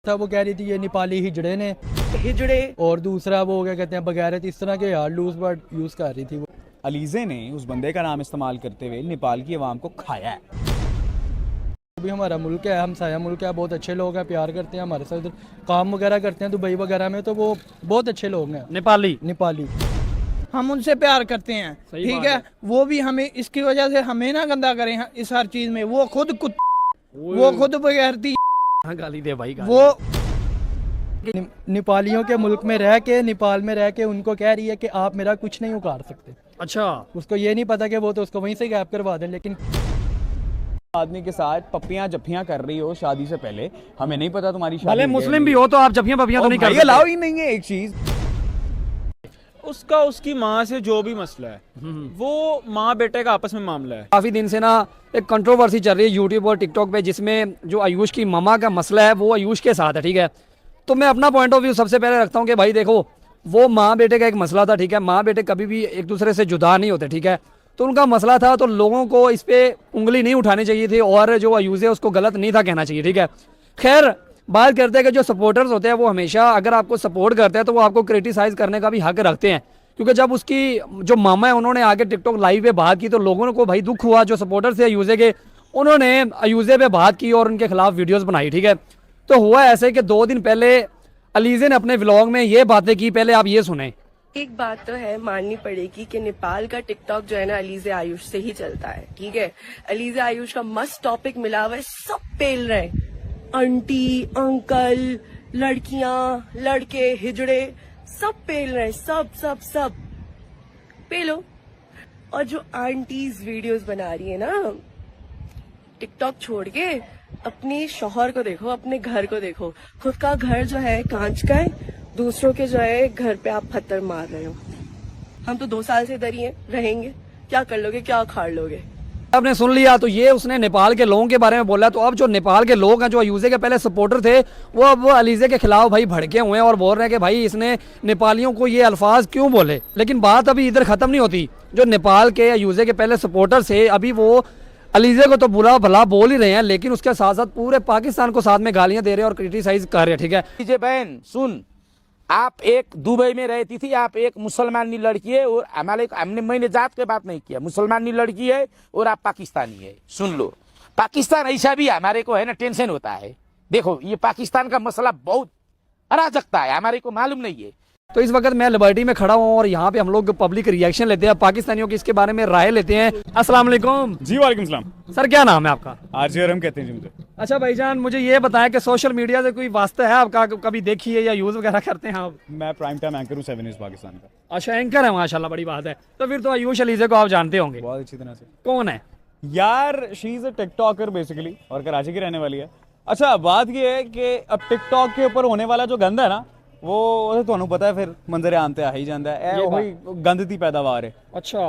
था वो कह रही थी ये नेपाली हिजड़े ने, हिजड़े, और दूसरा वो क्या कहते हैं बगैरत, इस तरह के यार लूज वर्ड यूज कर रही थी वो। अलीज़े ने उस बंदे का नाम इस्तेमाल करते हुए नेपाल की आवाम को खाया है। अभी हमारा मुल्क है, हमसाया मुल्क है, बहुत अच्छे लोग हैं, प्यार करते हैं हमारे साथ, इधर काम वगैरह करते हैं दुबई वगैरह में, तो वो बहुत अच्छे लोग हैं नेपाली। हम उनसे प्यार करते हैं, ठीक है। वो भी हमें इसकी वजह से हमें ना गंदा करें इस हर चीज में। वो खुद बगैरती गाली दे भाई, वो नेपालियों के मुल्क में रह के, नेपाल में रह के उनको कह रही है कि आप मेरा कुछ नहीं उखाड़ सकते। अच्छा, उसको ये नहीं पता कि वो तो उसको वहीं से गैप करवा दें, लेकिन आदमी के साथ पप्पियां जफ्फियां कर रही हो शादी से पहले, हमें नहीं पता तुम्हारी शादी भले है मुस्लिम नहीं। भी हो तो आप जफ्फियां पपियां तो नहीं कर भाई सकते। अलाउ ही नहीं है एक चीज। उसका उसकी माँ से जो भी मसला है वो माँ बेटे का आपस में मामला है। काफी दिन से ना एक कंट्रोवर्सी चल रही है यूट्यूब और टिकटॉक पे, जिसमें जो आयुष की मामा का मसला है वो आयुष के साथ है, ठीक है। तो मैं अपना पॉइंट ऑफ व्यू सबसे पहले रखता हूँ कि भाई देखो, वो माँ बेटे का एक मसला था, ठीक है। माँ बेटे कभी भी एक दूसरे से जुदा नहीं होते, ठीक है। तो उनका मसला था, तो लोगों को इस पे उंगली नहीं उठानी चाहिए थी, और जो आयुष है उसको गलत नहीं था कहना चाहिए, ठीक है। खैर, बात करते हैं कि जो सपोर्टर्स होते हैं वो हमेशा अगर आपको सपोर्ट करते हैं तो वो आपको क्रिटिसाइज करने का भी हक रखते हैं, क्योंकि जब उसकी जो मामा है उन्होंने आगे टिकटॉक लाइव पे बात की तो लोगों को भाई दुख हुआ। जो सपोर्टर्स थे अयूजे के, उन्होंने अयूजे पे बात की और उनके खिलाफ वीडियोस बनाई, ठीक है। तो हुआ ऐसे कि 2 दिन पहले अलीजे ने अपने व्लॉग में ये बातें की, पहले आप ये सुने। एक बात तो है, माननी पड़ेगी कि नेपाल का टिकटॉक जो है ना अलीजे आयुष से ही चलता है, ठीक है। अलीजे आयुष का मस्त टॉपिक मिला हुआ है, सब पेल रहे हैं, आंटी अंकल लड़कियां लड़के हिजड़े सब पेल रहे हैं, सब पेलो। और जो आंटीज वीडियोस बना रही है ना टिकटॉक छोड़ के, अपने शौहर को देखो, अपने घर को देखो। खुद का घर जो है कांच का है, दूसरों के जो है घर पे आप पत्थर मार रहे हो। हम तो 2 साल से इधर ही हैं, रहेंगे, क्या कर लोगे, क्या उखाड़ लोगे। आपने सुन लिया, तो ये उसने नेपाल के लोगों के बारे में बोला। तो अब जो नेपाल के लोग हैं जो अयूजे के पहले सपोर्टर थे, वो अब वो अलीजे के खिलाफ भाई भड़के हुए हैं और बोल रहे हैं कि भाई इसने नेपालियों को ये अल्फाज क्यों बोले। लेकिन बात अभी इधर खत्म नहीं होती। जो नेपाल के अयूजे के पहले सपोर्टर थे, अभी वो अलीजे को तो बुरा भला बोल ही रहे हैं, लेकिन उसके साथ साथ पूरे पाकिस्तान को साथ में गालियां दे रहे हैं और क्रिटिसाइज कर रहे हैं, ठीक है। लीजिए बहन सुन, आप एक दुबई में रहती थी, आप एक मुसलमानी लड़की है, और हमने मैंने जात के बात नहीं किया, मुसलमानी लड़की है और आप पाकिस्तानी है। सुन लो, पाकिस्तान ऐसा भी हमारे को है ना टेंशन होता है। देखो ये पाकिस्तान का मसला बहुत अराजकता है, हमारे को मालूम नहीं है। तो इस वक्त मैं लिबर्टी में खड़ा हूँ और यहाँ पे हम लोग पब्लिक रिएक्शन लेते हैं, पाकिस्तानियों की इसके बारे में राय लेते हैं। अस्सलाम वालेकुम जी। वालेकुम सलाम। सर, क्या नाम है आपका? आरजेआरएम कहते हैं जी मुझे। अच्छा भाईजान, मुझे ये बताएं कि सोशल मीडिया से कोई वास्ता है आपका, कभी देखी है या यूज वगैरह करते हैं आप? मैं प्राइम टाइम एंकर हूँ 7 न्यूज़ पाकिस्तान का। अच्छा, एंकर है, माशाल्लाह, बड़ी बात है। तो फिर तो आयुष अलीजे को आप जानते होंगे बहुत अच्छी तरह से। कौन है यार she is a TikToker basically, और कराची की रहने वाली है। अच्छा, बात ये है कि अब टिकटॉक के ऊपर होने वाला जो गंद है ना, वो तो पता है, फिर मंजर आम ते आ ही जाता है। वही गंद दी पैदावार है। अच्छा,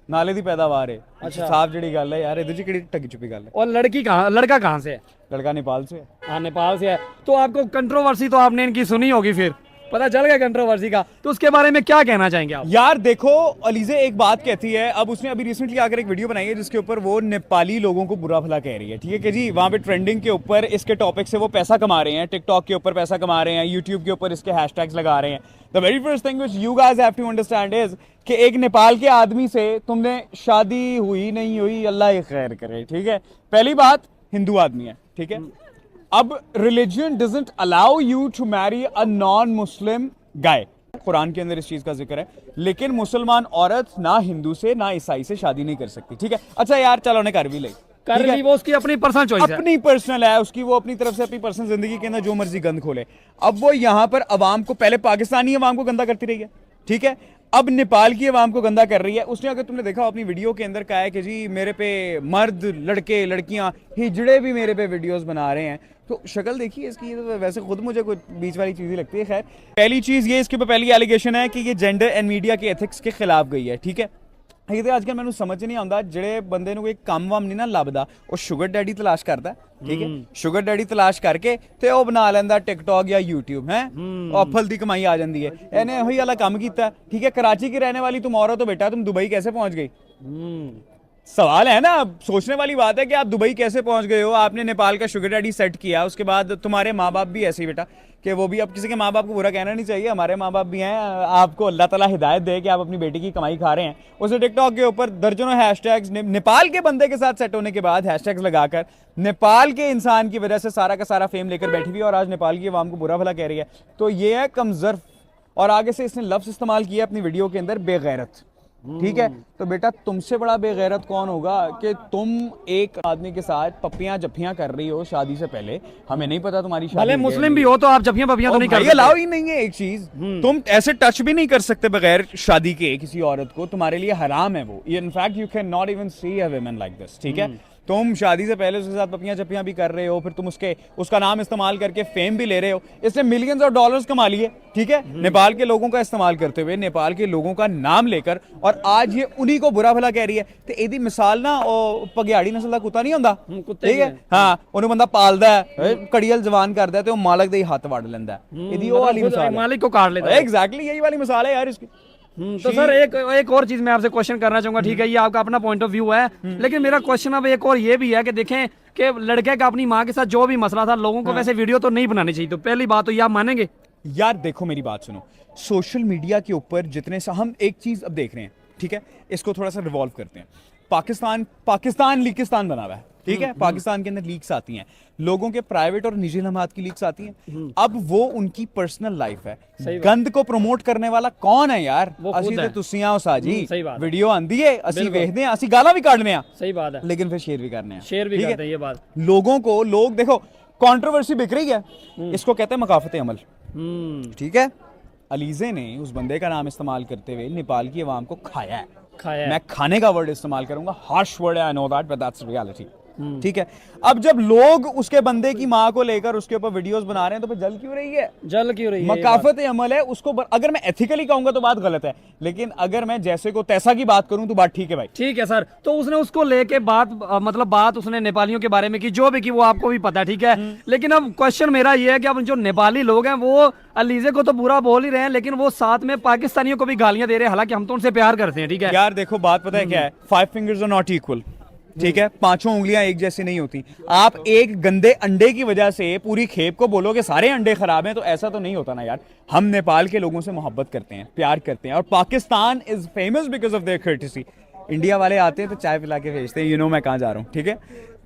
नाले दी पैदावार है। अच्छा, साफ जड़ी गल है यार, इधर जी टकी छुपी गल है। और लड़का कहाँ से है? लड़का नेपाल से है। हाँ, नेपाल से है। तो आपको कंट्रोवर्सी तो आपने इनकी सुनी होगी, फिर पता चल गया कंट्रोवर्सी का, तो उसके बारे में क्या कहना चाहेंगे आप? यार देखो, अलीजे एक बात कहती है, अब उसने अभी रिसेंटली आकर एक वीडियो बनाई है जिसके ऊपर वो नेपाली लोगों को बुरा भला कह रही है, ठीक है कि जी वहाँ पे ट्रेंडिंग के ऊपर इसके टॉपिक से वो पैसा कमा रहे हैं, टिकटॉक के ऊपर पैसा कमा रहे हैं, यूट्यूब के ऊपर इसके हैशटैग्स लगा रहे हैं। The very first thing which you guys have to understand is कि एक नेपाल के आदमी से तुमने शादी हुई नहीं हुई, अल्लाह ही खैर करे, ठीक है। पहली बात, हिंदू आदमी है, ठीक है। अब religion doesn't allow you to marry a non Muslim guy, Quran के अंदर इस चीज का जिक्र है, लेकिन मुसलमान औरत ना हिंदू से ना ईसाई से शादी नहीं कर सकती, ठीक है। अच्छा यार, चलो उन्हें कर भी ले, कर ली, वो उसकी अपनी पर्सनल चॉइस है, अपनी पर्सनल है उसकी, वो अपनी तरफ से अपनी पर्सनल जिंदगी के अंदर जो मर्जी गंद खोले। अब वो यहाँ पर अवाम को, पहले पाकिस्तानी अवाम को गंदा करती रही है, ठीक है, अब नेपाल की अवाम को गंदा कर रही है। उसने, अगर तुमने देखा अपनी वीडियो के अंदर, कहा है कि जी मेरे पे मर्द लड़के लड़कियां हिजड़े भी मेरे पे वीडियोस बना रहे हैं। तो शक्ल देखिए इसकी, तो वैसे खुद मुझे कोई बीच वाली चीज़ ही लगती है। खैर, पहली चीज़ ये, इसके ऊपर पहली एलिगेशन है कि ये जेंडर एंड मीडिया के एथिक्स के खिलाफ गई है, ठीक है। ये तो आजकल मैंने समझ नहीं आता, ਜਿਹੜੇ ਬੰਦੇ ਨੂੰ ਕੋਈ ਕੰਮ ਵਾਮ ਨਹੀਂ ਨਾ ਲੱਭਦਾ, ਉਹ ਸ਼ੂਗਰ ਡੈਡੀ ਤਲਾਸ਼ ਕਰਦਾ, ਠੀਕ ਹੈ। ਸ਼ੂਗਰ ਡੈਡੀ ਤਲਾਸ਼ ਕਰਕੇ ਤੇ ਉਹ ਬਣਾ ਲੈਂਦਾ ਟਿਕਟੌਕ ਜਾਂ YouTube ਹੈ, ਔਫਲ ਦੀ ਕਮਾਈ ਆ ਜਾਂਦੀ ਹੈ। ਇਹਨੇ ਉਹੀ ਵਾਲਾ ਕੰਮ ਕੀਤਾ, ठीक है। कराची की रहने वाली तुम औरत हो बेटा, तुम दुबई कैसे पहुंच गई? सवाल है ना, अब सोचने वाली बात है कि आप दुबई कैसे पहुंच गए हो, आपने नेपाल का शुगर डैडी सेट किया, उसके बाद तुम्हारे माँ बाप भी ऐसे ही बेटा कि वो भी, अब किसी के माँ बाप को बुरा कहना नहीं चाहिए, हमारे माँ बाप भी हैं, आपको अल्लाह ताला हिदायत दे कि आप अपनी बेटी की कमाई खा रहे हैं। उसने टिकटॉक के ऊपर दर्जनों हैशटैग्स नेपाल के बंदे के साथ सेट होने के बाद हैशटैग्स लगाकर नेपाल के इंसान की वजह से सारा का सारा फेम लेकर बैठी हुई है और आज नेपाल की आवाम को बुरा भला कह रही है। तो ये है कमजोर, और आगे से इसने लफ्ज इस्तेमाल किया अपनी वीडियो के अंदर, बेगैरत। ठीक है, तो बेटा तुमसे बड़ा बेगैरत कौन होगा कि तुम एक आदमी के साथ पप्पियां जफ्फियां कर रही हो शादी से पहले, हमें नहीं पता तुम्हारी शादी भले मुस्लिम भी हो तो आप जफ्फियां पफ्फियां तो नहीं कर भाई, सकते। अलाउ ही नहीं है एक चीज, तुम ऐसे टच भी नहीं कर सकते बगैर शादी के किसी औरत को, तुम्हारे लिए हराम है वो। In fact you can not even see a woman like this. ठीक है, तुम शादी से पहले उसके साथ पपियां चपियां भी कर रहे हो, फिर तुम उसका नाम इस्तेमाल करके फेम भी ले रहे हो। इसने मिलियंस ऑफ डॉलर्स कमा लिए, ठीक है, नेपाल के लोगों का इस्तेमाल करते हुए, नेपाल के लोगों का नाम लेकर, और आज ये उन्हीं को बुरा भला कह रही है। तो एदी मिसाल ना ओ पगियाड़ी नस्ल का कुत्ता नहीं होंदा, ठीक है, हाँ, उन्हें बंदा पालदा है, कड़ियल जवान करदा है, तो मालक दे हाथ वड़ लेंदा है। एदी वो वाली मिसाल है, मालिक को काट लेता है। एग्जैक्टली यही वाली मिसाल है यार इसकी। तो सर एक और चीज मैं आपसे क्वेश्चन करना चाहूंगा, ठीक है, ये आपका अपना पॉइंट ऑफ व्यू है, लेकिन मेरा क्वेश्चन अब एक और ये भी है कि देखें कि लड़के का अपनी माँ के साथ जो भी मसला था, लोगों को वैसे वीडियो तो नहीं बनानी चाहिए। तो पहली बात तो ये आप मानेंगे? यार देखो मेरी बात सुनो, सोशल मीडिया के ऊपर जितने हम एक चीज अब देख रहे हैं, ठीक है, इसको थोड़ा सा रिवॉल्व करते हैं। पाकिस्तान लीकिस्तान बना हुआ है, ठीक है, पाकिस्तान के अंदर लीक्स आती हैं, लोगों के प्राइवेट और निजी लम्हात की लीक्स आती हैं। अब वो उनकी पर्सनल लाइफ है, गंद को प्रमोट करने वाला कौन है यार? असि ते तुसियां साजी वीडियो आंदी है, असि वेखदे हैं, असि गाला भी काटने हैं, सही बात है, लेकिन फिर शेयर भी करने हैं, शेयर भी करते हैं। ये बात लोग देखो, कंट्रोवर्सी बिक रही है, इसको कहते हैं मकाफत अमल। ठीक है, अलीजे ने उस बंदे का नाम इस्तेमाल करते हुए नेपाल की आवाम को खाया है। मैं खाने का वर्ड इस्तेमाल करूंगा, हार्श वर्ड है, I know that, but that's reality. ठीक है, अब जब लोग उसके बंदे की माँ को लेकर उसके ऊपर वीडियोस बना रहे हैं, तो फिर जल क्यों रही है? मकाफत अमल है, उसको अगर मैं एथिकली कहूंगा तो बात गलत है, लेकिन अगर मैं जैसे को तैसा की बात करूं तो बात ठीक है भाई। ठीक है सर, तो उसने उसको लेके बात उसने नेपालियों के बारे में की, जो भी की वो आपको भी पता है, ठीक है, लेकिन अब क्वेश्चन मेरा ये है कि अब जो नेपाली लोग हैं वो अलीजे को तो बुरा बोल ही रहे हैं, लेकिन वो साथ में पाकिस्तानियों को भी गालियां दे रहे हैं, हालांकि हम तो उनसे प्यार करते हैं। ठीक है यार, देखो बात पता है क्या है, 5 fingers are not equal। ठीक है, 5 उंगलियां एक जैसी नहीं होती। आप एक गंदे अंडे की वजह से पूरी खेप को बोलो कि सारे अंडे खराब हैं, तो ऐसा तो नहीं होता ना यार। हम नेपाल के लोगों से मोहब्बत करते हैं, प्यार करते हैं, और Pakistan is famous because of their courtesy. India वाले आते हैं तो चाय पिला के भेजते हैं, यू नो मैं कहाँ जा रहा हूँ, ठीक है।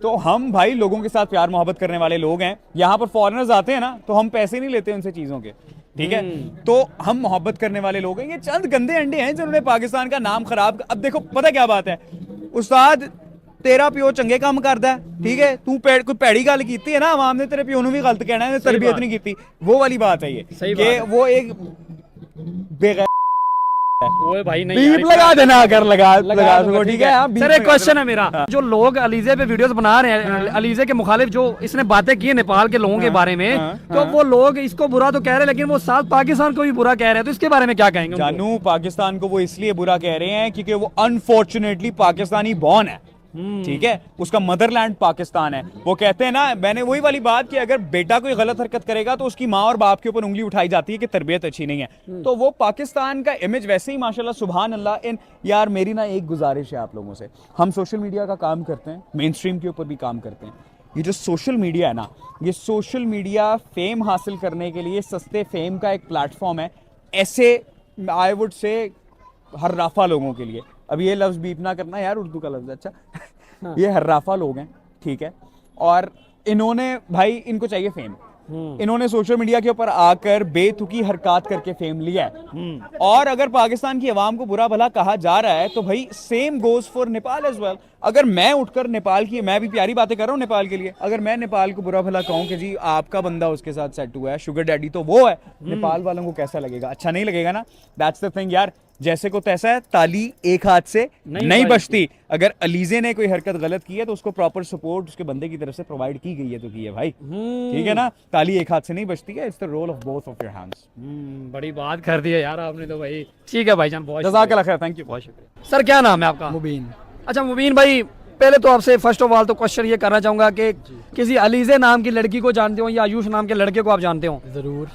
तो हम भाई लोगों के साथ प्यार मोहब्बत करने वाले लोग हैं। यहाँ पर फॉरेनर्स आते हैं ना, तो हम पैसे नहीं लेते उनसे चीजों के, ठीक है, तो हम मोहब्बत करने वाले लोग हैं। ये चंद गंदे अंडे हैं जिन्होंने पाकिस्तान का नाम खराब। अब देखो पता क्या बात है, उस्ताद तेरा प्यो चंगे काम करता है, ठीक है, तू कोई पैड़ी गल की है ना, आवाम ने तेरे प्यो नूं भी गलत कहना है, तरबियत नहीं की, वो वाली बात है ये कि वो एक बेगैर भाई नहीं बीप लगा देना, अगर लगा सको, ठीक है। सर एक क्वेश्चन है मेरा, जो लोग अलीजे पे वीडियोस बना रहे हैं, अलीजे के मुखालिफ जो इसने बातें की है नेपाल के लोगों के बारे में, तो वो लोग इसको बुरा तो कह रहे हैं, लेकिन वो साथ पाकिस्तान को भी बुरा कह रहे हैं, तो इसके बारे में क्या कहेंगे? जानू, पाकिस्तान को वो इसलिए बुरा कह रहे हैं क्योंकि वो अनफॉर्चुनेटली पाकिस्तानी बॉर्न है, ठीक है, उसका मदरलैंड पाकिस्तान है। वो कहते हैं ना, मैंने वही वाली बात कि अगर बेटा कोई गलत हरकत करेगा तो उसकी माँ और बाप के ऊपर उंगली उठाई जाती है कि तरबियत अच्छी नहीं है। तो वो पाकिस्तान का इमेज वैसे ही माशाल्लाह सुभान अल्लाह। यार मेरी ना एक गुजारिश है आप लोगों से, हम सोशल मीडिया का काम करते हैं, मेन स्ट्रीम के ऊपर भी काम करते हैं। ये जो सोशल मीडिया है ना, ये सोशल मीडिया फेम हासिल करने के लिए सस्ते फेम का एक प्लेटफॉर्म है, ऐसे आई वुड से हर्राफा लोगों के लिए। अब ये लफ्ज बीप ना करना यार, उर्दू का लफ्ज अच्छा। ये हर्राफा लोग हैं, ठीक है, और इन्होंने भाई, इनको चाहिए फेम, इन्होंने सोशल मीडिया के ऊपर आकर बेतुकी हरकत करके फेम लिया है। और अगर पाकिस्तान की आवाम को बुरा भला कहा जा रहा है, तो भाई same goes for Nepal as well. अगर मैं उठकर नेपाल की, मैं भी प्यारी बातें कर रहा हूँ नेपाल के लिए, अगर मैं नेपाल को बुरा भला कहूँ कि जी आपका बंदा उसके साथ सेट हुआ है, शुगर डैडी तो वो है, नेपाल वालों को कैसा लगेगा? अच्छा नहीं लगेगा ना। दैट्स द थिंग यार, जैसे को तैसा है, ताली एक हाथ से नहीं बजती। अगर अलीजे ने कोई हरकत गलत की है तो उसको प्रॉपर सपोर्ट उसके बंदे की तरफ से प्रोवाइड की गई है, तो की है भाई, ठीक है ना। ताली एक हाथ से नहीं बजती है, it's the role of both of your hands. बड़ी बात कर दी है यार आपने तो भाई। ठीक है भाईजान, बहुत जज़ाकल्लाह खैर, थैंक यू, बहुत शुक्रिया। सर क्या नाम है आपका? मुबीन। अच्छा मुबीन भाई, पहले तो आपसे फर्स्ट ऑफ ऑल तो क्वेश्चन ये करना चाहूंगा कि किसी अलीजे नाम की लड़की को जानते हो या आयुष नाम के लड़के को आप जानते हो? ज़रूर,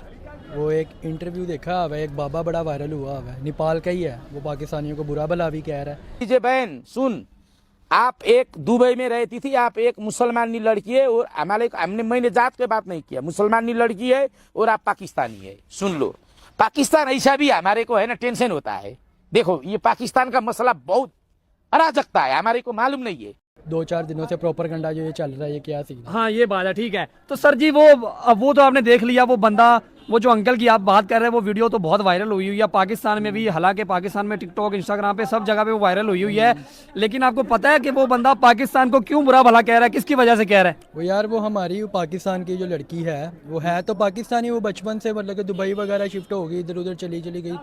वो एक इंटरव्यू देखा हुआ है, एक बाबा बड़ा वायरल हुआ हुआ है, नेपाल का ही है, वो पाकिस्तानियों को बुरा भला भी कह रहा है। लीजिए बहन सुन, आप एक दुबई में रहती थी, आप एक मुसलमानी लड़की है और मैंने जात की बात नहीं किया, मुसलमानी लड़की है और आप पाकिस्तानी है। सुन लो, पाकिस्तान ऐसा भी हमारे को है ना, टेंशन होता है। देखो ये पाकिस्तान का मसला बहुत अराजकता है, हमारे को मालूम नहीं है। 2-4 दिनों से प्रोपेगेंडा जो ये चल रहा है, ये क्या सीन है? हाँ ये बात है, ठीक है। तो सर जी वो तो आपने देख लिया, वो बंदा, वो जो अंकल की आप बात कर रहे हैं, वो वीडियो तो बहुत वायरल हुई हुई है पाकिस्तान में भी। हालांकि पाकिस्तान में टिकटॉक, इंस्टाग्राम पे सब जगह पे वो वायरल हुई हुई है। लेकिन आपको पता है कि वो बंदा पाकिस्तान को क्यों बुरा भला कह रहा है, किसकी वजह से कह रहा है? वो यार वो हमारी पाकिस्तान की जो लड़की है, वो है तो पाकिस्तानी, वो बचपन से मतलब कि दुबई वगैरह शिफ्ट हो गई, इधर उधर चली गई,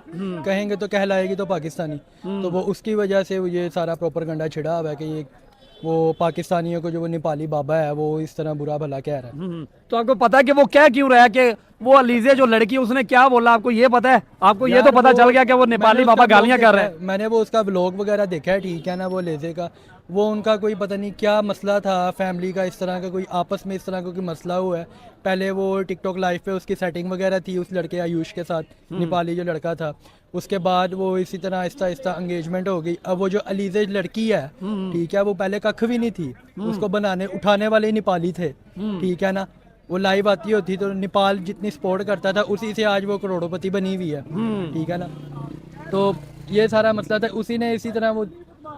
कहेंगे तो कहलाएगी तो पाकिस्तानी। तो वो उसकी वजह से ये सारा प्रोपेगेंडा छिड़ा हुआ है कि ये वो पाकिस्तानियों को जो वो नेपाली बाबा है वो इस तरह बुरा भला कह रहा है। तो आपको पता है कि वो क्या क्यों रहा है, कि वो अलीजे जो लड़की उसने क्या बोला, आपको ये पता है? आपको ये तो पता चल गया कि वो नेपाली बाबा गालियां कर रहे हैं। मैंने वो उसका व्लॉग वगैरह देखा है, ठीक है ना, वो लेजे का, वो उनका कोई पता नहीं क्या मसला था फैमिली का, इस तरह का कोई आपस में इस तरह का कोई मसला हुआ है। पहले वो टिकटॉक लाइव पे उसकी सेटिंग वगैरह थी उस लड़के आयुष के साथ, नेपाली जो लड़का था। उसके बाद वो इसी तरह आहिस्ता आहिस्ता एंगेजमेंट हो गई। अब वो जो अलीजे लड़की है, ठीक है, वो पहले कख भी नहीं थी, उसको बनाने उठाने वाले नेपाली थे, ठीक है ना। वो लाइव आती होती तो नेपाल जितनी सपोर्ट करता था, उसी से आज वो करोड़पति बनी हुई है, ठीक है ना। तो ये सारा मसला था, उसी ने इसी तरह वो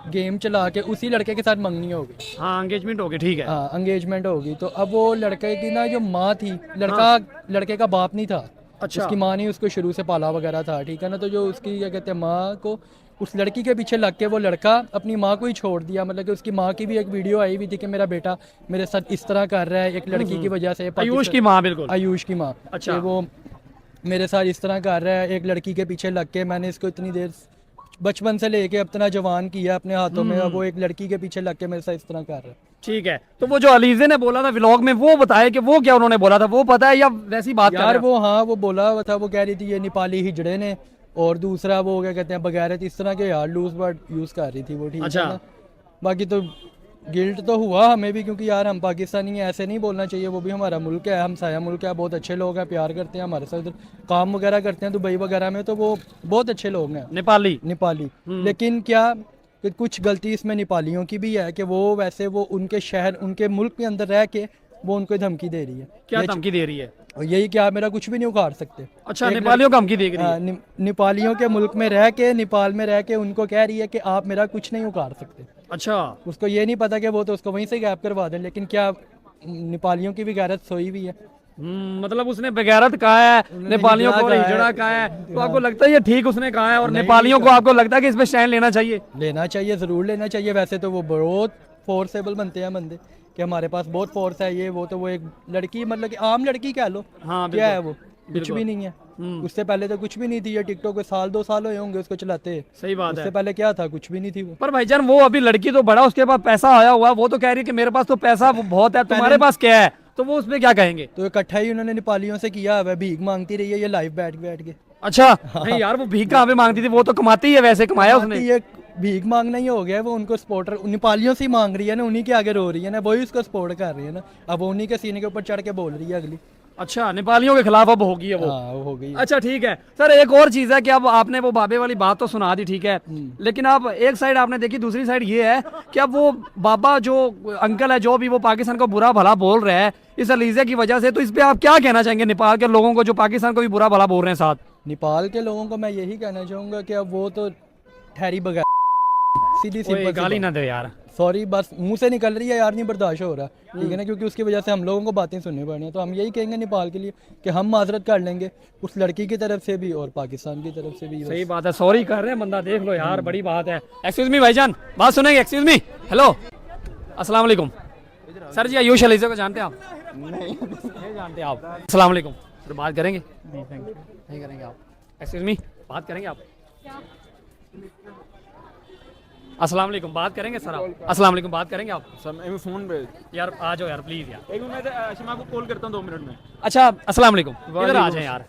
गेम चला के उसी लड़के के साथ मंगनी हो गई। हाँ एंगेजमेंट हो गई, ठीक है। हाँ एंगेजमेंट हो गई। तो अब वो लड़के की ना जो माँ थी, लड़के का बाप नहीं था, अच्छा। उसकी माँ ने उसको शुरू से पाला वगैरह था, ठीक है ना। तो जो उसकी क्या कहते हैं माँ को, उस लड़की के पीछे लग के वो लड़का अपनी माँ को ही छोड़ दिया। मतलब कि उसकी माँ की भी एक वीडियो आई हुई थी कि मेरा बेटा मेरे साथ इस तरह कर रहा है, एक लड़की की वजह से। आयुष की माँ, बिल्कुल आयुष की माँ, अच्छा। वो मेरे साथ इस तरह कर रहा है, एक लड़की के पीछे लग के मैंने इसको इतनी देर बचपन से लेके अब इतना जवान किया अपने हाथों में, अब वो एक लड़की के पीछे लग के मेरे साथ इस तरह कर रहा है। ठीक है। तो वो जो अलीजे ने बोला था व्लॉग में, वो बताए कि वो क्या उन्होंने बोला था, वो पता है या वैसी बात यार? वो हाँ वो बोला हुआ था, वो कह रही थी ये नेपाली हिजड़े ने, और दूसरा वो क्या कहते हैं बगैरत, इस तरह के यार लूज वर्ड यूज कर रही थी वो, ठीक अच्छा। है ना। बाकी तो गिल्ट तो हुआ हमें भी, क्योंकि यार हम पाकिस्तानी हैं, ऐसे नहीं बोलना चाहिए। वो भी हमारा मुल्क है, हमसाया मुल्क है, बहुत अच्छे लोग हैं, प्यार करते हैं हमारे साथ, इधर काम वगैरह करते हैं दुबई वगैरह में, तो वो बहुत अच्छे लोग हैं नेपाली। लेकिन क्या कि कुछ गलती इसमें नेपालियों की भी है कि वो वैसे वो उनके शहर, उनके मुल्क के अंदर रह के वो उनको धमकी दे रही है। क्या धमकी दे रही है? और यही क्या मेरा कुछ भी नहीं उखाड़ सकते। अच्छा, नेपालियों को धमकी दे रही है? नेपालियों के मुल्क में रह के, नेपाल में रह के उनको कह रही है कि आप मेरा कुछ नहीं उखाड़ सकते। अच्छा। उसको ये नहीं पता कि वो तो उसको वहीं से गैप करवा दें, लेकिन क्या नेपालियों की भी गैरत सोई हुई है। मतलब उसने बेगैरत कहा है, नेपालियों को हिजड़ा कहा है, तो आपको लगता है ये ठीक उसने कहा है? और नेपालियों को आपको लगता है कि इस पे स्टैंड लेना चाहिए? लेना चाहिए, जरूर लेना चाहिए। वैसे तो वो बहुत फोर्सेबल बनते हैं बंदे कि हमारे पास बहुत फोर्स है, ये वो, तो वो एक लड़की मतलब कि आम लड़की कह लो। हाँ, क्या है वो? कुछ भी नहीं है। उससे पहले तो कुछ भी नहीं थी, ये टिकटॉक के 1-2 साल हुए होंगे उसको चलाते। सही बात है। उससे पहले क्या था? कुछ भी नहीं थी वो। पर भाईजान वो अभी लड़की तो बड़ा, उसके पास पैसा आया हुआ, वो तो कह रही है कि मेरे पास तो पैसा बहुत है, तुम्हारे पास क्या है? तो वो उसमें क्या कहेंगे? तो इकट्ठा ही उन्होंने नेपालियों से किया है, भीख मांगती रही है ये लाइव बैठ के। अच्छा। नहीं यार, वो भीख कहाँ पे मांगती थी, वो तो कमाती है, वैसे कमाया उसने। ये भीख मांगना ही हो गया, वो उनको सपोर्टर नेपालियों से ही मांग रही है ना, उन्हीं के आगे रो रही है ना, वही उसको सपोर्ट कर रही है ना। अब वो उन्हीं के सीने के ऊपर चढ़ के बोल रही है अगली। अच्छा, नेपालियों के खिलाफ अब होगी है वो। हाँ, वो हो गई। अच्छा ठीक है सर, एक और चीज है कि अब आपने वो बाबे वाली बात तो सुना दी, ठीक है, लेकिन अब एक साइड आपने देखी, दूसरी साइड ये है कि अब वो बाबा जो अंकल है, जो भी वो पाकिस्तान को बुरा भला बोल रहे हैं इस अलीजे की वजह से, तो इस पे आप क्या कहना चाहेंगे नेपाल के लोगों को जो पाकिस्तान को भी बुरा भला बोल रहे हैं साथ? नेपाल के लोगों को मैं यही कहना चाहूंगा कि अब वो तो ठहरी बगैर, सीधी सिंपल गाली ना दे यार, सॉरी, बस मुंह से निकल रही है यार, नहीं बर्दाश्त हो रहा, ठीक है ना, क्योंकि उसकी वजह से हम लोगों को बातें सुननी पड़ रही हैं। तो हम यही कहेंगे नेपाल के लिए कि हम माजरत कर लेंगे उस लड़की की तरफ से भी और पाकिस्तान की तरफ से भी। सही बात है, सॉरी कर रहे हैं बंदा, देख लो यार, बड़ी बात है। एक्सक्यूज मी भाईजान, बात सुनेंगे? एक्सक्यूज मी, हेलो, अस्सलाम वालेकुम सर जी, आयुष अलीजा को जानते हैं आप? नहीं जानते आप? अस्सलाम वालेकुम सर, बात करेंगे? नहीं करेंगे आप? एक्सक्यूज मी, बात करेंगे आप? अस्सलाम वालेकुम, बात करेंगे सर आप? अस्सलाम वालेकुम, बात करेंगे आप? सर मैं फोन पे यार आ जाओ यार प्लीज यार। एक मिनट, मैं आपको कॉल करता हूँ 2 मिनट में। अच्छा, अस्सलाम वालेकुम, इधर आ जाएं यार।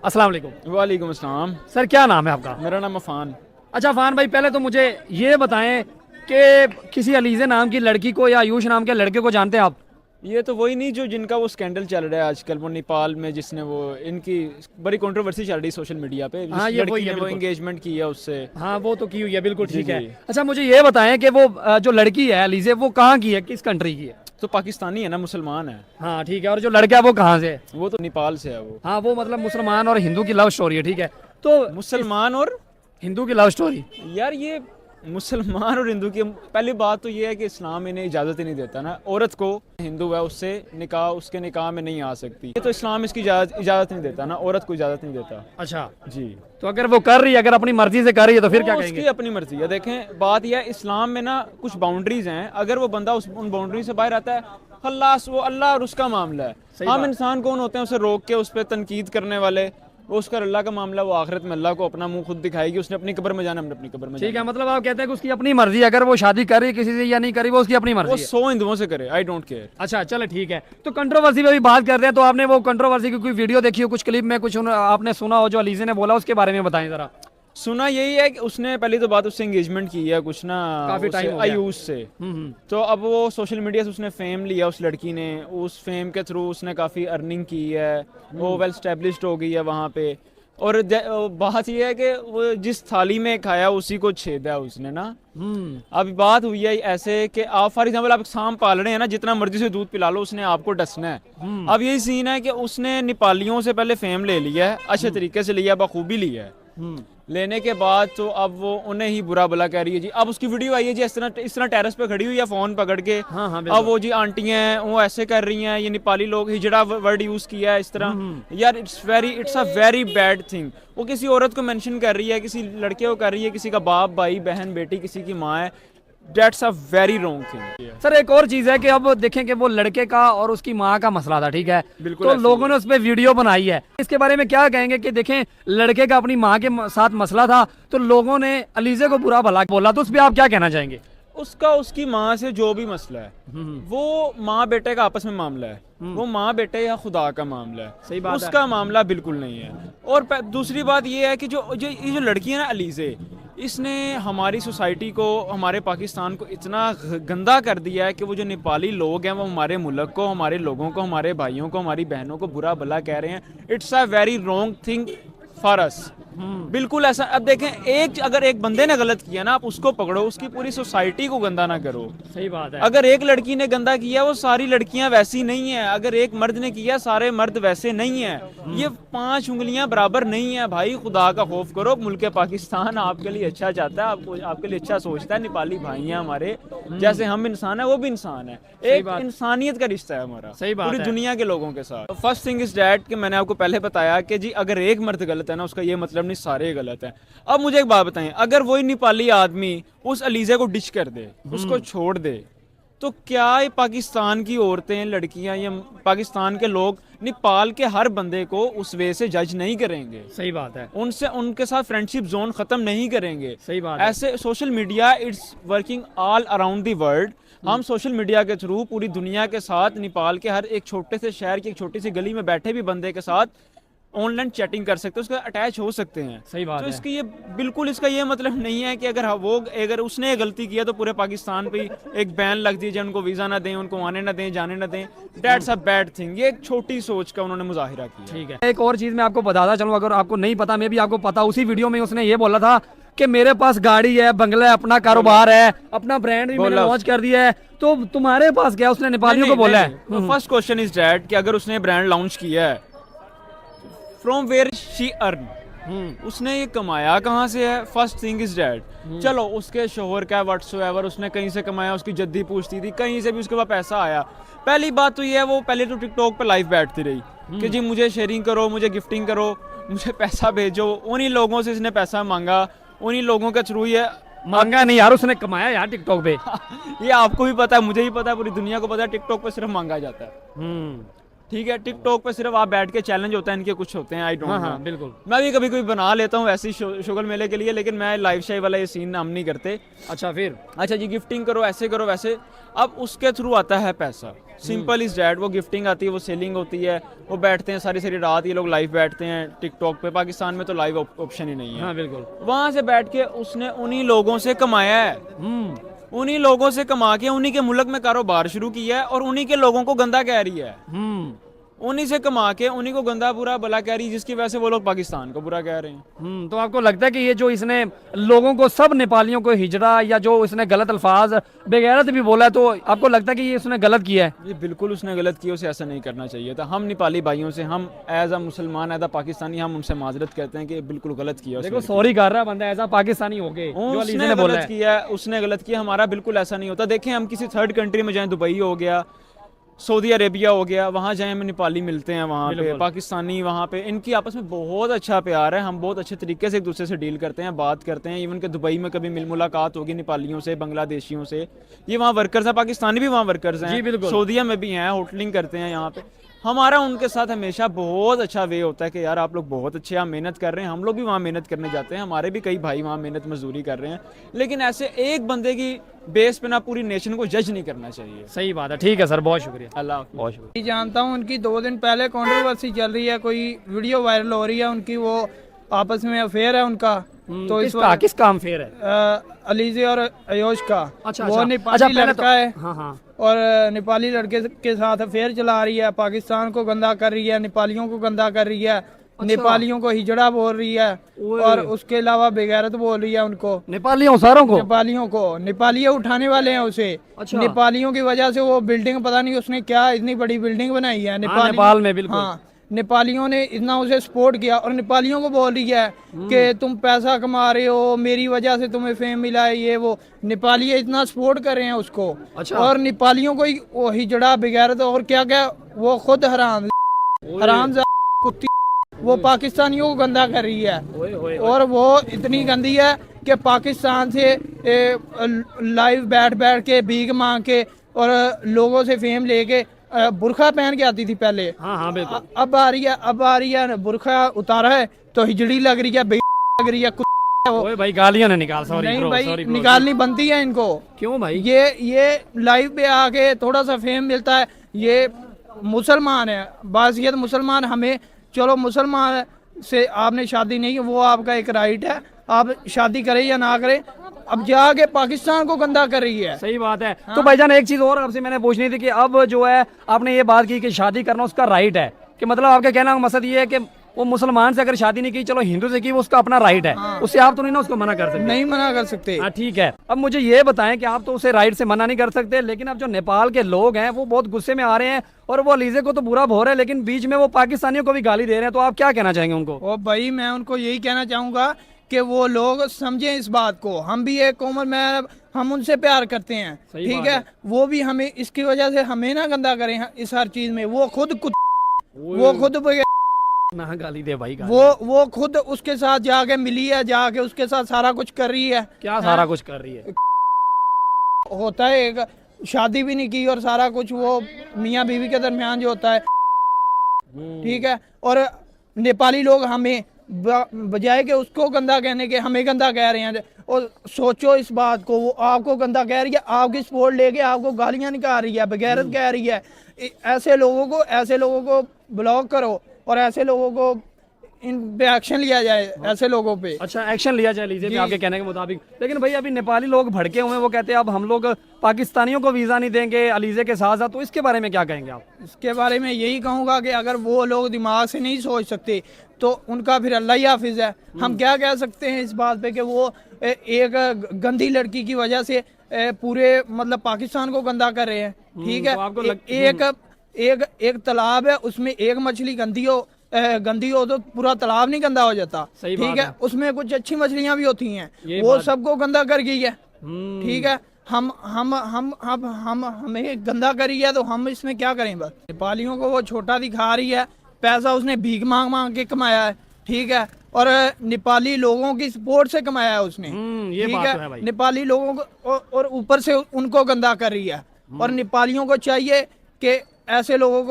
अस्सलाम वालेकुम। वालेकुम अस्सलाम। सर क्या नाम है आपका? मेरा नाम अफान। अच्छा अफान भाई, पहले तो मुझे ये बताएं कि किसी अलीजे नाम की लड़की को या आयुष नाम के लड़के को जानते हैं आप? ये तो वही नहीं जो जिनका वो स्कैंडल चल रहा है आजकल, वो नेपाल में जिसने वो इनकी बड़ी कंट्रोवर्सी चल रही है सोशल मीडिया पे, हाँ, जिस ये लड़की वही है, ने वो बिल्कुल। एंगेजमेंट की है उससे। हाँ वो तो की हुई है, बिल्कुल जी, ठीक है। जी। अच्छा मुझे ये बताएं कि वो जो लड़की है अलीज़े, वो कहाँ की है, किस कंट्री की है? तो पाकिस्तानी है ना, मुसलमान है। हाँ ठीक है, और जो लड़का है वो कहाँ से है? वो तो नेपाल से है वो। हाँ वो मतलब मुसलमान और हिंदू की लव स्टोरी है, ठीक है। तो मुसलमान और हिंदू की लव स्टोरी। यार ये मुसलमान और हिंदू की पहली बात तो ये है कि इस्लाम इन्हें इजाज़त ही नहीं देता ना, औरत को हिंदू है उससे निकाह, उसके निकाह में नहीं आ सकती। ये तो इस्लाम इसकी इजाज़त नहीं देता ना, औरत को इजाज़त नहीं देता। अच्छा, जी। तो अगर वो कर रही है, अगर अपनी मर्जी से कर रही है तो फिर क्या वो कहेंगे? उसकी अपनी मर्जी है। देखें बात यह है, इस्लाम में ना कुछ बाउंड्रीज हैं, अगर वो बंदा उन बाउंड्री से बाहर आता है, खल्लास, वो अल्लाह और उसका मामला है। हम इंसान कौन होते हैं उसे रोक के उस पर तनकीद करने वाले? वो उसका अल्लाह का मामला, वो आखिरत में अल्लाह को अपना मुंह खुद दिखाएगी। उसने अपनी कब्र में जाना, हमने अपनी कब्र में ठीक जाना। है, मतलब आप कहते हैं कि उसकी अपनी मर्जी है, अगर वो शादी कर रही है किसी से या नहीं करी, वो उसकी अपनी वो मर्जी है। 100 हिंदुओं से करे, आई डोंट केयर। अच्छा चलो ठीक है। तो कंट्रोवर्सी पे भी बात करते हैं। तो आपने वो कंट्रोवर्सी की कोई वीडियो देखी हो, कुछ क्लिप में कुछ आपने सुना हो जो अलीज़े ने बोला, उसके बारे में बताएं जरा। सुना यही है कि उसने पहली तो बात उससे एंगेजमेंट की है कुछ ना, काफी उससे टाइम हो गया। आयुष से। तो अब वो सोशल मीडिया से उसने फेम लिया, उस लड़की ने, उस फेम के थ्रू उसने काफ़ी अर्निंग की है, वो वेल स्टैब्लिश्ड हो गई है वहाँ पे। और बात यह है कि वो जिस थाली में खाया उसी को छेदा है उसने ना। अभी बात हुई है ऐसे कि आप फॉर एग्जाम्पल आप सांप पाल रहे हैं ना, जितना मर्जी से दूध पिला लो, उसने आपको डसना है। अब यही सीन है कि उसने नेपालियों से पहले फेम ले लिया है, अच्छे तरीके से लिया, बखूबी लिया है। लेने के बाद तो अब वो उन्हें ही बुरा भला कह रही है जी। अब उसकी वीडियो आई है जी, इस तरह टेरेस पे खड़ी हुई है फोन पकड़ के। हाँ, अब वो जी आंटी हैं, वो ऐसे कर रही हैं, ये नेपाली लोग हिजड़ा वर्ड यूज किया है इस तरह। यार it's a very bad thing. वो किसी औरत को मेंशन कर रही है, किसी लड़के को कर रही है, किसी का बाप, भाई, बहन, बेटी, किसी की माँ है। That's a very wrong thing। Sir एक और चीज है कि अब देखें कि वो लड़के का और उसकी माँ का मसला था, ठीक है। बिल्कुल तो ऐसे लोगों ने उस पर वीडियो बनाई है, इसके बारे में क्या कहेंगे कि देखें लड़के का अपनी माँ के साथ मसला था, तो लोगों ने अलीज़े को बुरा भला बोला, तो उस पर आप क्या कहना चाहेंगे? उसका उसकी माँ से जो भी मसला है, वो माँ बेटे का आपस में मामला है, वो माँ बेटे या खुदा का मामला है। सही बात है। उसका मामला बिल्कुल नहीं है। और दूसरी बात ये है कि ये जो लड़की है ना अलीज़े, इसने हमारी सोसाइटी को, हमारे पाकिस्तान को इतना गंदा कर दिया है कि वो जो नेपाली लोग हैं वो हमारे मुल्क को, हमारे लोगों को, हमारे भाइयों को, हमारी बहनों को बुरा भला कह रहे हैं। It's a very wrong thing for us. बिल्कुल ऐसा। अब देखें, अगर एक बंदे ने गलत किया ना, आप उसको पकड़ो, उसकी पूरी सोसाइटी को गंदा ना करो। सही बात है। अगर एक लड़की ने गंदा किया, वो सारी लड़कियां वैसी नहीं है। अगर एक मर्द ने किया, सारे मर्द वैसे नहीं है। ये 5 उंगलियां बराबर नहीं है भाई। खुदा का खौफ करो। मुल्क पाकिस्तान आपके लिए अच्छा चाहता है, आपके लिए अच्छा सोचता है। नेपाली भाई हैं हमारे, जैसे हम इंसान है वो भी इंसान है। एक इंसानियत का रिश्ता है हमारा सही बात पूरी है। दुनिया के लोगों के साथ। फर्स्ट थिंग इज डैट कि मैंने आपको पहले बताया कि जी अगर एक मर्द गलत है ना, उसका ये मतलब नहीं सारे गलत है। अब मुझे एक बात बताएं, अगर वही नेपाली आदमी उस अलीज़े को डिश कर दे, उसको छोड़ दे, तो क्या ये पाकिस्तान की औरतें, लड़कियां या पाकिस्तान के लोग नेपाल के हर बंदे को उस वे से जज नहीं करेंगे? सही बात है। उनके साथ फ्रेंडशिप जोन खत्म नहीं करेंगे? सही बात है। ऐसे social media it's working all around the world. हम सोशल मीडिया के थ्रू पूरी दुनिया के साथ, नेपाल के हर एक छोटे से शहर की एक छोटी सी गली में बैठे भी बंदे के साथ ऑनलाइन चैटिंग कर सकते हैं, उसका अटैच हो सकते हैं। सही बात तो है। इसकी ये बिल्कुल इसका ये मतलब नहीं है कि अगर उसने गलती किया तो पूरे पाकिस्तान पे एक बैन लग दीजिए, उनको वीज़ा ना दें, उनको आने ना दें, जाने ना दें। That's a bad thing. ये एक छोटी सोच का उन्होंने मुजाहिरा किया। ठीक है। एक और चीज मैं आपको बताता चलूं, अगर आपको नहीं पता, मैं भी आपको पता, उसी वीडियो में उसने ये बोला था कि मेरे पास गाड़ी है, बंगला है, अपना कारोबार है, अपना ब्रांड भी मैंने लॉन्च कर दिया है, तो तुम्हारे पास क्या? उसने नेपालियों को बोला है। फर्स्ट क्वेश्चन इज डैट कि अगर उसने ब्रांड लॉन्च किया है, फ्रॉम वेयर शी अर्न, उसने ये कमाया कहाँ से है? First thing is that. चलो उसके शोहर का व्हाट्सएवर उसने कहीं से कमाया, उसकी जद्दी पूछती थी, कहीं से भी उसके पास पैसा आया। पहली बात तो ये है, वो पहले तो टिकटॉक पे लाइव बैठती रही कि जी मुझे शेयरिंग करो, मुझे गिफ्टिंग करो, मुझे पैसा भेजो। उन्हीं लोगों से इसने पैसा मांगा, उन्हीं लोगों के थ्रू ये मांगा नहीं यार, उसने कमाया यार टिकटॉक पे। ये आपको भी पता है, मुझे भी पता है, पूरी दुनिया को पता है, टिकटॉक पे सिर्फ मांगा जाता है। ठीक है, टिकटॉक पे सिर्फ आप बैठ के चैलेंज होता है, इनके कुछ होते हैं, आई डोंट नो। हाँ बिल्कुल। मैं भी कभी कभी बना लेता हूँ ऐसी शुगल मेले के लिए, लेकिन मैं लाइव शाही वाला ये सीन हम नहीं करते। अच्छा फिर? अच्छा जी गिफ्टिंग करो, ऐसे करो, वैसे। अब उसके थ्रू आता है पैसा, सिंपल इज डैट। वो गिफ्टिंग आती है, वो सेलिंग होती है, वो बैठते हैं सारी सारी रात, ये लोग लाइव बैठते हैं टिकटॉक पे। पाकिस्तान में तो लाइव ऑप्शन ही नहीं है। हाँ बिल्कुल। वहां से बैठ के उसने उन्हीं लोगों से कमाया है। उन्हीं लोगों से कमा के उन्हीं के मुल्क में कारोबार शुरू किया है और उन्हीं के लोगों को गंदा कह रही है, उन्हीं से कमा के उन्हीं को गंदा बुरा भला कह रही है, जिसकी वजह से वो लोग पाकिस्तान को बुरा कह रहे हैं। तो आपको लगता है कि ये जो इसने लोगों को, सब नेपालियों को हिजड़ा या जो इसने गलत अल्फाज बेगैरत भी बोला है, तो आपको लगता है कि ये इसने गलत किया है? ये बिल्कुल उसने गलत किया, उसे ऐसा नहीं करना चाहिए था। हम नेपाली भाइयों से, हम एज अ मुसलमान, एज अ पाकिस्तानी, हम उनसे माजरत करते हैं कि बिल्कुल गलत किया। देखो सॉरी कर रहा है बंदा एज अ पाकिस्तानी हो गए, जो अलीज़े ने बोला गलत किया, उसने गलत किया। हमारा बिल्कुल ऐसा नहीं होता। देखें, हम किसी थर्ड कंट्री में जाएं, दुबई हो गया, सऊदी अरेबिया हो गया, वहाँ जाए हमें नेपाली मिलते हैं, वहाँ पे पाकिस्तानी, वहाँ पे इनकी आपस में बहुत अच्छा प्यार है। हम बहुत अच्छे तरीके से एक दूसरे से डील करते हैं, बात करते हैं। इवन के दुबई में कभी मुलाकात होगी नेपालियों से, बांग्लादेशियों से, ये वहाँ वर्कर्स हैं, पाकिस्तानी भी वहाँ वर्कर्स हैं, सऊदीया में भी हैं, होटलिंग करते हैं यहाँ पे। हमारा उनके साथ हमेशा बहुत अच्छा वे होता है कि यार आप लोग बहुत अच्छे, आप मेहनत कर रहे हैं, हम लोग भी वहाँ मेहनत करने जाते हैं, हमारे भी कई भाई वहाँ मेहनत मजदूरी कर रहे हैं। लेकिन ऐसे एक बंदे की बेस पे ना पूरी नेशन को जज नहीं करना चाहिए। सही बात है, ठीक है सर, बहुत शुक्रिया। अल्लाह बहुत शुक्रिया। जानता हूँ उनकी 2 दिन पहले कंट्रोवर्सी चल रही है, कोई वीडियो वायरल हो रही है उनकी, वो आपस में अफेयर है उनका। तो किस काम फेयर है? अलीजे और आयुष का। अच्छा, वो अच्छा। नेपाली लड़का है हाँ हाँ, और नेपाली लड़के के साथ अफेयर चला रही है, पाकिस्तान को गंदा कर रही है, नेपालियों को गंदा कर रही है, नेपालियों को हिजड़ा बोल रही है और उसके अलावा बेगैरत बोल रही है उनको, नेपालियों सारों को, नेपालियों उठाने वाले हैं उसे। अच्छा। नेपालियों की वजह से वो बिल्डिंग, पता नहीं उसने क्या इतनी बड़ी बिल्डिंग बनाई है नेपाल में। बिल्कुल हाँ, नेपालियों ने इतना उसे सपोर्ट किया और नेपालियों को बोल रही है कि तुम पैसा कमा रहे हो, मेरी वजह से तुम्हें फेम मिला है, ये वो। नेपाली इतना सपोर्ट कर रहे हैं उसको। अच्छा। और नेपालियों को ही वो हिजड़ा बेगैरत और क्या क्या, वो खुद हराम कुत्ती, वो पाकिस्तानियों को गंदा कर रही है। और वो इतनी गंदी है कि पाकिस्तान से लाइव बैठ बैठ के भीख मांग के और लोगों से फेम लेके बुरखा पहन के आती थी पहले। हाँ बिल्कुल। अब आ रही है बुरखा उतारा है तो हिजड़ी लग रही है, लग रही है, ओए भाई गालियां ना निकाल, सॉरी नहीं ब्रो, भाई, सॉरी ब्रो। निकालनी बनती है इनको। क्यों भाई? ये लाइव पे आके थोड़ा सा फेम मिलता है। ये मुसलमान है, बासियत मुसलमान, हमें चलो मुसलमान से आपने शादी नहीं, वो आपका एक राइट है, आप शादी करें या ना करें। अब जाके पाकिस्तान को गंदा कर रही है। सही बात है। तो भाईजान एक चीज और आपसे मैंने पूछनी थी कि अब जो है आपने ये बात की कि शादी करना उसका राइट है, कि मतलब आपका कहना का मकसद ये है कि वो मुसलमान से अगर शादी नहीं की, चलो हिंदू से की, वो उसका अपना राइट है। उससे आप तो नहीं ना उसको मना कर सकते। नहीं मना कर सकते। हाँ ठीक है। अब मुझे ये बताएं कि आप तो उसे राइट से मना नहीं कर सकते, लेकिन अब जो नेपाल के लोग हैं वो बहुत गुस्से में आ रहे हैं और वो अलीजे को तो बुरा भो रहे हैं, लेकिन बीच में वो पाकिस्तानियों को भी गाली दे रहे हैं। तो आप क्या कहना चाहेंगे उनको? ओ भाई, मैं उनको यही कहना चाहूंगा कि वो लोग समझें इस बात को। हम भी एक उम्र में, हम उनसे प्यार करते हैं, ठीक है। वो भी हमें इसकी वजह से हमें ना गंदा करें इस हर चीज में। वो खुद ना गाली दे भाई, वो खुद उसके साथ जाके मिली है, जाके उसके साथ सारा कुछ कर रही है। क्या सारा कुछ कर रही है? होता है एक, शादी भी नहीं की और सारा कुछ वो मियाँ बीवी के दरमियान जो होता है, ठीक है। और नेपाली लोग हमें बजाय के उसको गंदा कहने के हमें गंदा कह रहे हैं। और सोचो इस बात को, वो आपको गंदा कह रही है, आपकी सपोर्ट लेके आपको गालियां निकाल रही है, बेगैरत कह रही है। ऐसे लोगों को ब्लॉक करो और ऐसे लोगों को इन पे एक्शन लिया जाए, ऐसे लोगों पे। अच्छा, एक्शन लिया जाए लीजिए, आपके कहने के मुताबिक। लेकिन भाई अभी नेपाली लोग भड़के हुए हैं, वो कहते हैं अब हम लोग पाकिस्तानियों को वीजा नहीं देंगे अलीजे के साथ साथ। तो इसके बारे में क्या कहेंगे आप? इसके बारे में यही कहूंगा कि अगर वो लोग दिमाग से नहीं सोच सकते तो उनका फिर अल्लाह ही हाफिज है। हम क्या कह सकते हैं इस बात पे कि वो एक गंदी लड़की की वजह से पूरे मतलब पाकिस्तान को गंदा कर रहे हैं, ठीक है। एक तालाब है, उसमें एक मछली गंदी हो तो पूरा तालाब नहीं गंदा हो जाता, ठीक है। उसमें कुछ अच्छी मछलियां भी होती हैं, वो सबको गंदा कर गई है, ठीक है। हमें गंदा करी है तो हम इसमें क्या करें? बस नेपालियों को वो छोटा दिखा रही है, पैसा उसने भीख मांग मांग के कमाया है, ठीक है। और नेपाली लोगों की सपोर्ट से कमाया है उसने, ये बात तो है भाई। नेपाली लोगों को और ऊपर से उनको गंदा कर रही है। और नेपालियों को चाहिए कि ऐसे लोगों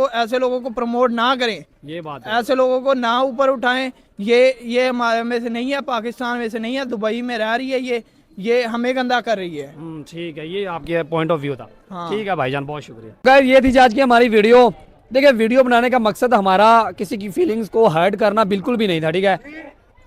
को प्रमोट ना करें, ये बात ऐसे लोगों को ना ऊपर उठाएं। ये हमारे में से नहीं है, पाकिस्तान में से नहीं है, दुबई में रह रही है, ये हमें गंदा कर रही है। ठीक है, ये आपके पॉइंट ऑफ व्यू था। हाँ। ठीक है भाईजान, बहुत शुक्रिया। खैर ये थी आज की हमारी वीडियो। देखिए, वीडियो बनाने का मकसद हमारा किसी की फीलिंग्स को हर्ट करना बिल्कुल भी नहीं था, ठीक है।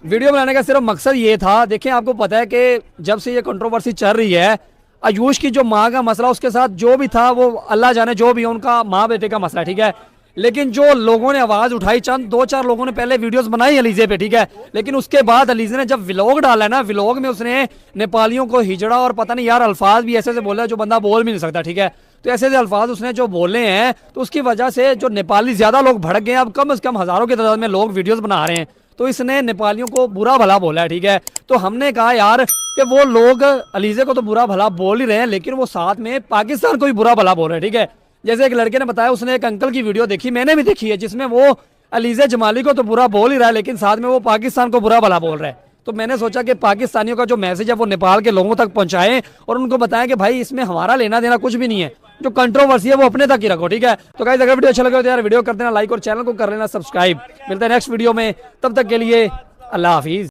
वीडियो बनाने का सिर्फ मकसद ये था, देखिए आपको पता है कि जब से ये कंट्रोवर्सी चल रही है, आयुष की जो माँ का मसला, उसके साथ जो भी था वो अल्लाह जाने, जो भी है उनका माँ बेटे का मसला, ठीक है। लेकिन जो लोगों ने आवाज उठाई, चंद 2-4 लोगों ने पहले वीडियोस बनाई अलीजे पे, ठीक है, लेकिन उसके बाद अलीजे ने जब व्लॉग डाला है ना, व्लॉग में उसने नेपालियों को हिजड़ा और पता नहीं यार अल्फाज भी ऐसे बोला जो बंदा बोल भी नहीं सकता, ठीक है। तो ऐसे अल्फाज उसने जो बोले हैं, तो उसकी वजह से जो नेपाली ज्यादा लोग भड़क गए। अब कम से कम हजारों की तादाद में लोग वीडियोस बना रहे हैं, तो इसने नेपालियों को बुरा भला बोला है, ठीक है। तो हमने कहा यार कि वो लोग अलीजे को तो बुरा भला बोल ही रहे हैं, लेकिन वो साथ में पाकिस्तान को भी बुरा भला बोल रहे हैं, ठीक है। जैसे एक लड़के ने बताया, उसने एक अंकल की वीडियो देखी, मैंने भी देखी है, जिसमें वो अलीजे जमाली को तो बुरा बोल ही रहा है, लेकिन साथ में वो पाकिस्तान को बुरा भला बोल रहा है। तो मैंने सोचा कि पाकिस्तानियों का जो मैसेज है वो नेपाल के लोगों तक पहुंचाएं और उनको बताएं कि भाई इसमें हमारा लेना देना कुछ भी नहीं है, जो कंट्रोवर्सी है वो अपने तक ही रखो, ठीक है। तो गाइस अगर वीडियो अच्छा लगे तो यार वीडियो कर देना लाइक और चैनल को कर लेना सब्सक्राइब। मिलते हैं नेक्स्ट वीडियो में, तब तक के लिए अल्लाह हाफिज।